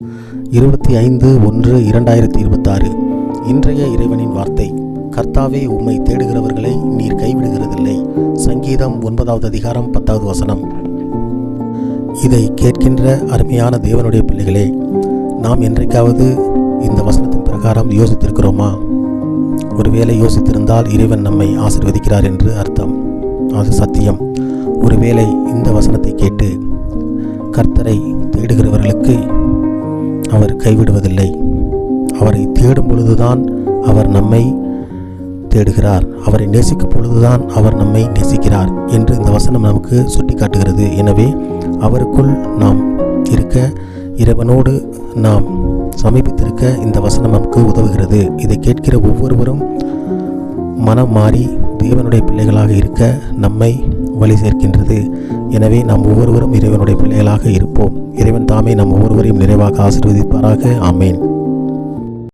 25/1/2026 இன்றைய இறைவனின் வார்த்தை. கர்த்தாவே, உம்மை தேடுகிறவர்களை நீர் கைவிடுகிறதில்லை. சங்கீதம் 9வது அதிகாரம் 10வது வசனம். இதை கேட்கின்ற அருமையான தேவனுடைய பிள்ளைகளே, நாம் என்றைக்காவது இந்த வசனத்தின் பிரகாரம் யோசித்திருக்கிறோமா? ஒருவேளை யோசித்திருந்தால் இறைவன் நம்மை ஆசீர்வதிக்கிறார் என்று அர்த்தம். அது சத்தியம். ஒருவேளை இந்த வசனத்தை கேட்டு கர்த்தரை தேடுகிறவர்களுக்கு அவர் கைவிடுவதில்லை. அவரை தேடும் பொழுதுதான் அவர் நம்மை தேடுகிறார். அவரை நேசிக்கும் பொழுதுதான் அவர் நம்மை நேசிக்கிறார் என்று இந்த வசனம் நமக்கு சுட்டி காட்டுகிறது. எனவே அவருக்குள் நாம் இருக்க, இறைவனோடு நாம் சமீபித்திருக்க இந்த வசனம் நமக்கு உதவுகிறது. இதை கேட்கிற ஒவ்வொருவரும் மனம் மாறி தேவனுடைய பிள்ளைகளாக இருக்க நம்மை வழி சேர்க்கின்றது. எனவே நாம் ஒவ்வொருவரும் இறைவனுடைய பிள்ளைகளாக இருப்போம். இறைவன் தாமே நம் ஒவ்வொருவரையும் நிறைவாக ஆசீர்வதிப்பாராக. ஆமேன்.